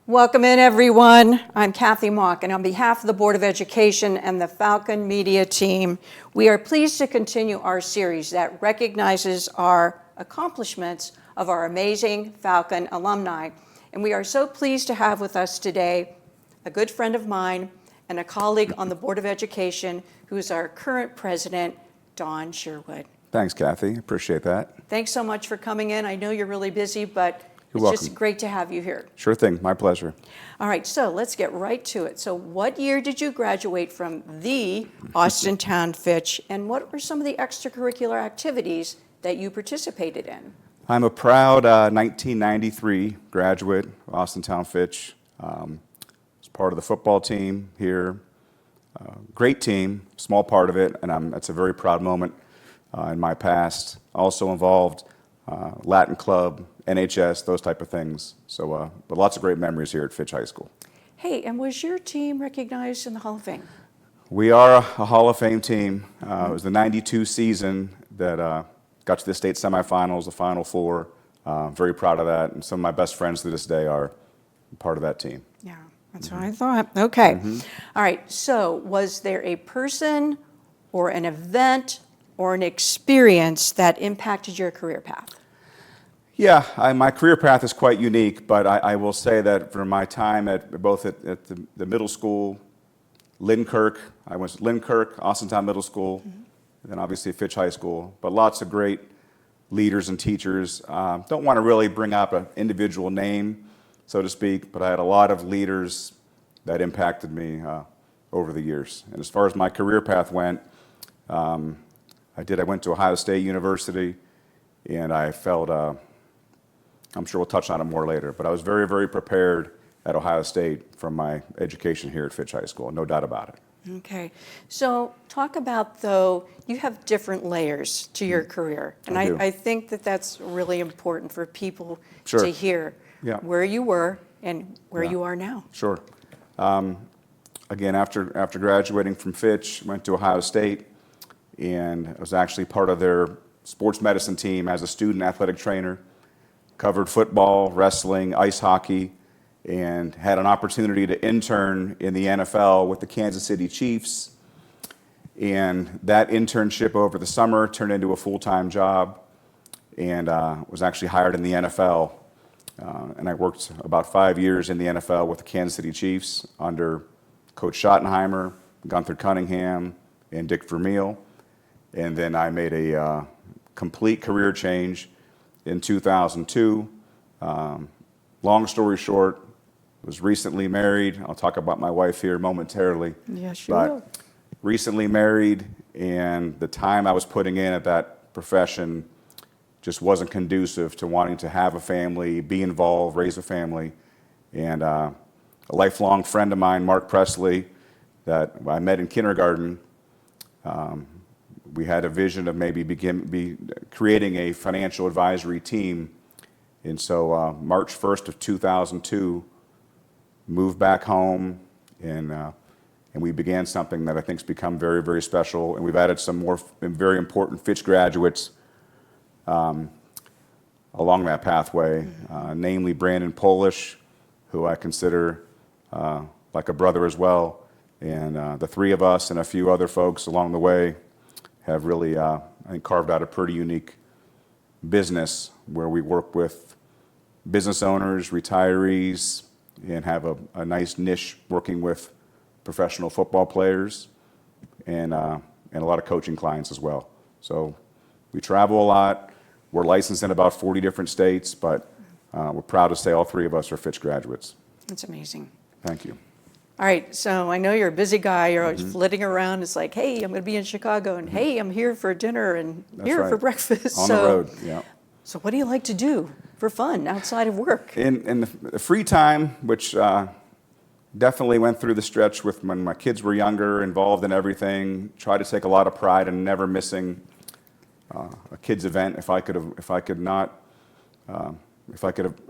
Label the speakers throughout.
Speaker 1: Welcome in, everyone. I'm Kathy Mock, and on behalf of the Board of Education and the Falcon Media team, we are pleased to continue our series that recognizes our accomplishments of our amazing Falcon alumni. And we are so pleased to have with us today a good friend of mine and a colleague on the Board of Education who is our current president, Don Sherwood.
Speaker 2: Thanks, Kathy. Appreciate that.
Speaker 1: Thanks so much for coming in. I know you're really busy, but
Speaker 2: You're
Speaker 1: it's
Speaker 2: welcome.
Speaker 1: just great to have you here.
Speaker 2: Sure thing. My pleasure.
Speaker 1: All right, so let's get right to it. So what year did you graduate from the Austintown Fitch, and what were some of the extracurricular activities that you participated in?
Speaker 2: I'm a proud 1993 graduate of Austintown Fitch. Was part of the football team here. Great team, small part of it, and that's a very proud moment in my past. Also involved Latin Club, NHS, those type of things. So, but lots of great memories here at Fitch High School.
Speaker 1: Hey, and was your team recognized in the Hall of Fame?
Speaker 2: We are a Hall of Fame team. It was the '92 season that got to the state semifinals, the Final Four. Very proud of that, and some of my best friends to this day are part of that team.
Speaker 1: Yeah, that's what I thought. Okay. All right, so was there a person or an event or an experience that impacted your career path?
Speaker 2: Yeah, my career path is quite unique, but I will say that for my time at both at the middle school, Lindkirk, I went to Lindkirk, Austintown Middle School, and then obviously Fitch High School, but lots of great leaders and teachers. Don't want to really bring up an individual name, so to speak, but I had a lot of leaders that impacted me over the years. And as far as my career path went, I went to Ohio State University, and I felt, I'm sure we'll touch on it more later, but I was very, very prepared at Ohio State from my education here at Fitch High School, no doubt about it.
Speaker 1: Okay, so talk about, though, you have different layers to your career, and I think that that's really important for people to hear where you were and where you are now.
Speaker 2: Sure. Again, after graduating from Fitch, went to Ohio State, and I was actually part of their sports medicine team as a student athletic trainer. Covered football, wrestling, ice hockey, and had an opportunity to intern in the NFL with the Kansas City Chiefs. And that internship over the summer turned into a full-time job, and was actually hired in the NFL. And I worked about 5 years in the NFL with the Kansas City Chiefs under Coach Schottenheimer, Gunther Cunningham, and Dick Vermeil. And then I made a complete career change in 2002. Long story short, was recently married. I'll talk about my wife here momentarily.
Speaker 1: Yes, you will.
Speaker 2: Recently married, and the time I was putting in at that profession just wasn't conducive to wanting to have a family, be involved, raise a family. And a lifelong friend of mine, Mark Presley, that I met in kindergarten, we had a vision of maybe creating a financial advisory team. And so March 1st of 2002, moved back home, and we began something that I think has become very, very special. And we've added some more very important Fitch graduates along that pathway, namely Brandon Polish, who I consider like a brother as well. And the three of us and a few other folks along the way have really, I think, carved out a pretty unique business where we work with business owners, retirees, and have a nice niche working with professional football players and a lot of coaching clients as well. So we travel a lot. We're licensed in about 40 different states, but we're proud to say all three of us are Fitch graduates.
Speaker 1: That's amazing.
Speaker 2: Thank you.
Speaker 1: All right, so I know you're a busy guy. You're always flitting around. It's like, hey, I'm going to be in Chicago, and hey, I'm here for dinner, and here for breakfast.
Speaker 2: On the road, yeah.
Speaker 1: So what do you like to do for fun outside of work?
Speaker 2: In the free time, which definitely went through the stretch with when my kids were younger, involved in everything, tried to take a lot of pride in never missing a kids event if I could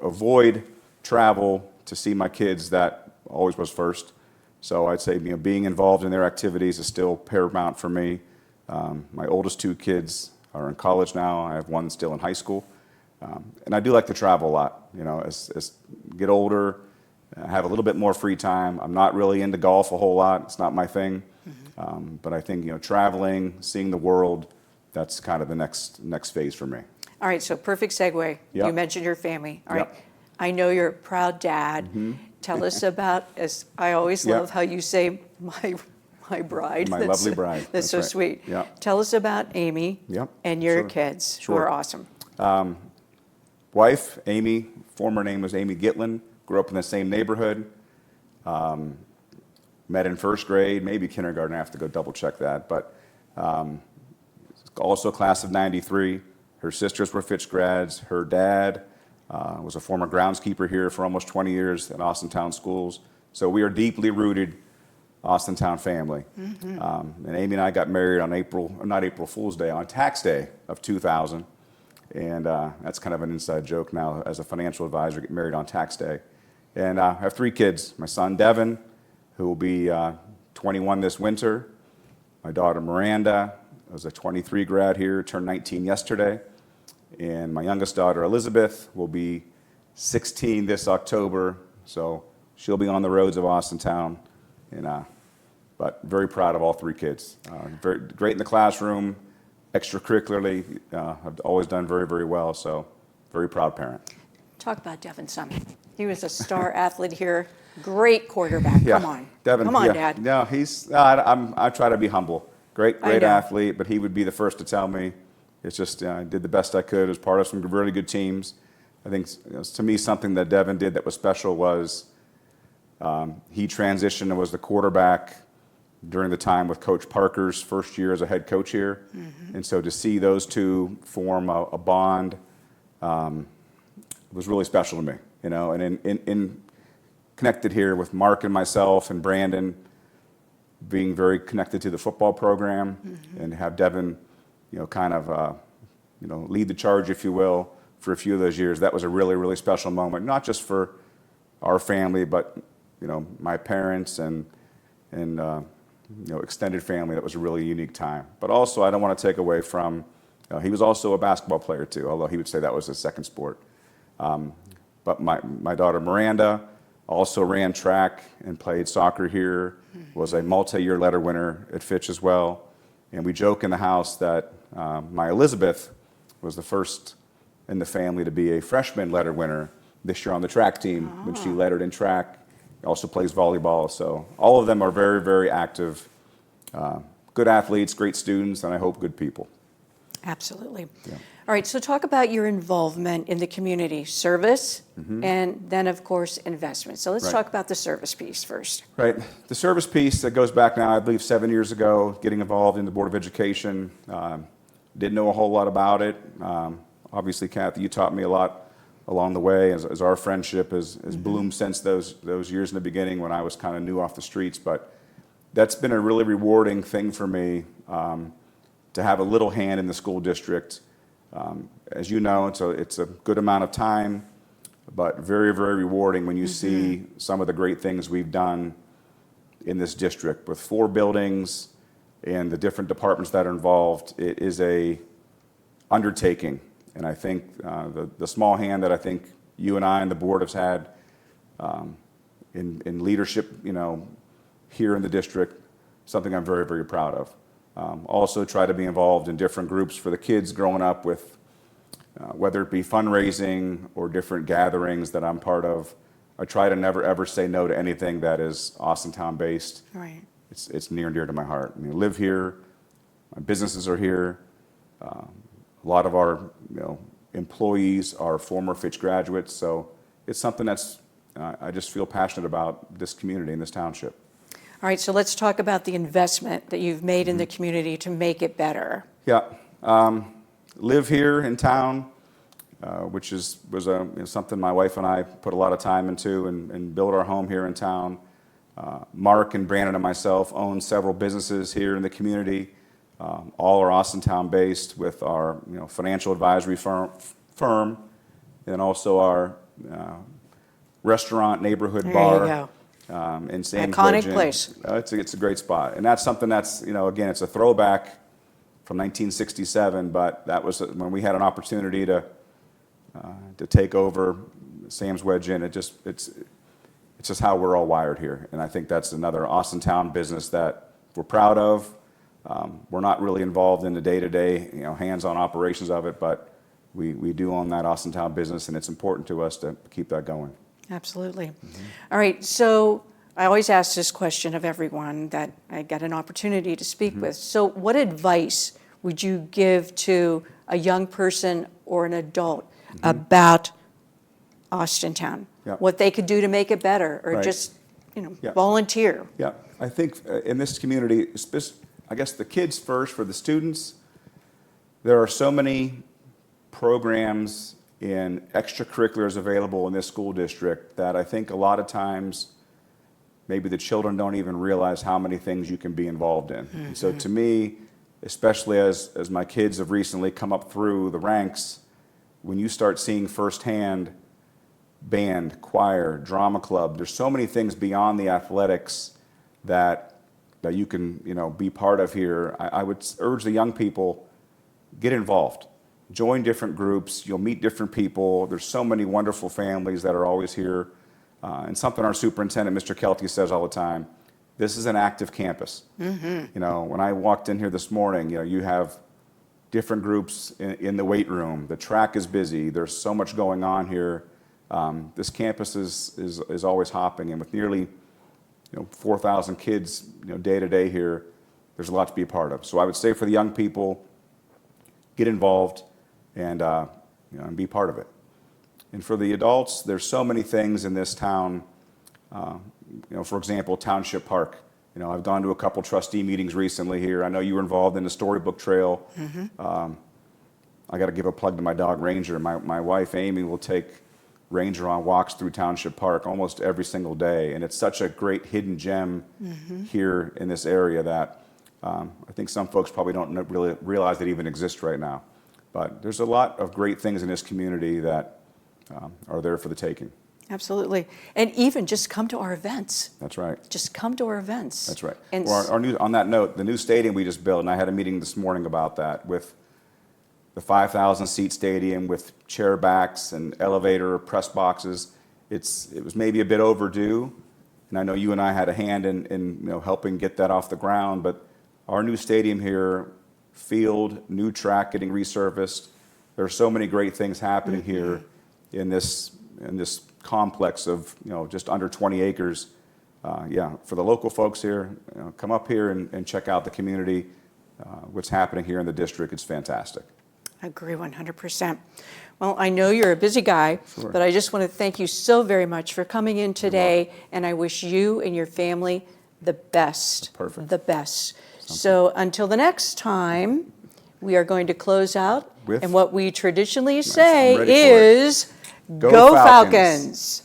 Speaker 2: avoid travel to see my kids. That always was first. So I'd say being involved in their activities is still paramount for me. My oldest two kids are in college now. I have one still in high school. And I do like to travel a lot. As get older, I have a little bit more free time. I'm not really into golf a whole lot. It's not my thing. But I think, traveling, seeing the world, that's kind of the next phase for me.
Speaker 1: All right, so perfect segue.
Speaker 2: Yep.
Speaker 1: You mentioned your family. All right.
Speaker 2: Yep.
Speaker 1: I know you're a proud dad. Tell us about, as I always
Speaker 2: Yep.
Speaker 1: love how you say, my bride.
Speaker 2: My lovely bride.
Speaker 1: That's so
Speaker 2: right.
Speaker 1: sweet.
Speaker 2: Yep.
Speaker 1: Tell us about Amy
Speaker 2: Yep.
Speaker 1: and your
Speaker 2: Sure.
Speaker 1: kids, who
Speaker 2: Sure.
Speaker 1: are awesome.
Speaker 2: Wife, Amy, former name was Amy Gitlin, grew up in the same neighborhood. Met in first grade, maybe kindergarten. I have to go double check that. But also class of 93. Her sisters were Fitch grads. Her dad was a former groundskeeper here for almost 20 years at Austintown Schools. So we are deeply rooted Austintown family. And Amy and I got married on not April Fool's Day, on tax day of 2000. And that's kind of an inside joke now. As a financial advisor, get married on tax day. And I have 3 kids. My son, Devin, who will be 21 this winter. My daughter, Miranda, was a 23 grad here, turned 19 yesterday. And my youngest daughter, Elizabeth, will be 16 this October. So she'll be on the roads of Austintown. But very proud of all 3 kids. Very great in the classroom, extracurricularly, have always done very, very well. So very proud parent.
Speaker 1: Talk about Devin some. He was a star athlete here. Great quarterback.
Speaker 2: Yeah.
Speaker 1: Come on.
Speaker 2: Devin,
Speaker 1: Come on,
Speaker 2: yeah.
Speaker 1: Dad.
Speaker 2: No, I try to be humble. Great
Speaker 1: I know.
Speaker 2: athlete, but he would be the first to tell me. It's just I did the best I could as part of some really good teams. I think to me something that Devin did that was special was he transitioned and was the quarterback during the time with Coach Parker's first year as a head coach here. And so to see those two form a bond was really special to me. And in connected here with Mark and myself and Brandon, being very connected to the football program, and have Devin, kind of, lead the charge, if you will, for a few of those years. That was a really, really special moment, not just for our family, but, my parents and extended family. That was a really unique time. But also, I don't want to take away from, he was also a basketball player too, although he would say that was his second sport. But my daughter Miranda also ran track and played soccer here, was a multi-year letter winner at Fitch as well. And we joke in the house that my Elizabeth was the first in the family to be a freshman letter winner this year on the track team when she lettered in track. Also plays volleyball. So all of them are very, very active, good athletes, great students, and I hope good people.
Speaker 1: Absolutely.
Speaker 2: Yeah.
Speaker 1: All right, so talk about your involvement in the community, service, and then, of course, investment. So let's
Speaker 2: Right.
Speaker 1: talk about the service piece first.
Speaker 2: Right. The service piece that goes back now, I believe 7 years ago, getting involved in the Board of Education. Didn't know a whole lot about it. Obviously, Kathy, you taught me a lot along the way as our friendship has bloomed since those years in the beginning when I was kind of new off the streets. But that's been a really rewarding thing for me to have a little hand in the school district. As you know, it's a good amount of time, but very, very rewarding when you see some of the great things we've done in this district with 4 buildings and the different departments that are involved. It is a undertaking, and I think the small hand that I think you and I and the board have had in leadership, here in the district, something I'm very, very proud of. Also try to be involved in different groups for the kids growing up with, whether it be fundraising or different gatherings that I'm part of. I try to never, ever say no to anything that is Austintown based.
Speaker 1: Right.
Speaker 2: It's near and dear to my heart. I live here, my businesses are here. A lot of our employees are former Fitch graduates, so it's something that's I just feel passionate about this community and this township.
Speaker 1: All right, so let's talk about the investment that you've made in the community to make it better.
Speaker 2: Yeah, live here in town, which was something my wife and I put a lot of time into and built our home here in town. Mark and Brandon and myself own several businesses here in the community. All are Austintown based with our financial advisory firm and also our restaurant neighborhood
Speaker 1: There
Speaker 2: bar.
Speaker 1: you go.
Speaker 2: In Sandwich.
Speaker 1: Iconic place.
Speaker 2: It's a great spot. And that's something that's, again, it's a throwback from 1967, but that was when we had an opportunity to take over Sam's Wedge Inn. It's it's just how we're all wired here. And I think that's another Austintown business that we're proud of. We're not really involved in the day-to-day, hands-on operations of it, but we do own that Austintown business, and it's important to us to keep that going.
Speaker 1: Absolutely. All right, so I always ask this question of everyone that I get an opportunity to speak with. So what advice would you give to a young person or an adult about Austintown?
Speaker 2: Yep.
Speaker 1: What they could do to make it better, or
Speaker 2: Right.
Speaker 1: just,
Speaker 2: Yep.
Speaker 1: volunteer?
Speaker 2: Yeah, I think in this community, I guess the kids first, for the students, there are so many programs and extracurriculars available in this school district that I think a lot of times maybe the children don't even realize how many things you can be involved in. And so to me, especially as my kids have recently come up through the ranks, when you start seeing firsthand band, choir, drama club, there's so many things beyond the athletics that you can be part of here. I would urge the young people, get involved. Join different groups. You'll meet different people. There's so many wonderful families that are always here. And something our superintendent, Mr. Kelty, says all the time, this is an active campus. When I walked in here this morning, you have different groups in the weight room. The track is busy. There's so much going on here. This campus is always hopping, and with nearly 4,000 kids day to day here, there's a lot to be a part of. So I would say for the young people, get involved and be part of it. And for the adults, there's so many things in this town. For example, Township Park. I've gone to a couple trustee meetings recently here. I know you were involved in the Storybook Trail. I got to give a plug to my dog Ranger. My wife Amy will take Ranger on walks through Township Park almost every single day, and it's such a great hidden gem here in this area that I think some folks probably don't really realize that even exists right now. But there's a lot of great things in this community that are there for the taking.
Speaker 1: Absolutely. And even just come to our events.
Speaker 2: That's right.
Speaker 1: Just come to our events.
Speaker 2: That's right.
Speaker 1: And
Speaker 2: Well, on that note, the new stadium we just built, and I had a meeting this morning about that, with the 5,000 seat stadium with chair backs and elevator press boxes. It was maybe a bit overdue, and I know you and I had a hand in helping get that off the ground. But our new stadium here, field, new track getting resurfaced. There are so many great things happening here in this complex of just under 20 acres. For the local folks here, come up here and check out the community. What's happening here in the district, it's fantastic.
Speaker 1: I agree 100%. Well, I know you're a busy guy,
Speaker 2: Sure.
Speaker 1: but I just want to thank you so very much for coming in today, and I wish you and your family the best.
Speaker 2: Perfect.
Speaker 1: The best. So until the next time, we are going to close out,
Speaker 2: With-
Speaker 1: and what we traditionally
Speaker 2: I'm
Speaker 1: say
Speaker 2: ready for it.
Speaker 1: is,
Speaker 2: Go
Speaker 1: Go
Speaker 2: Falcons.
Speaker 1: Falcons!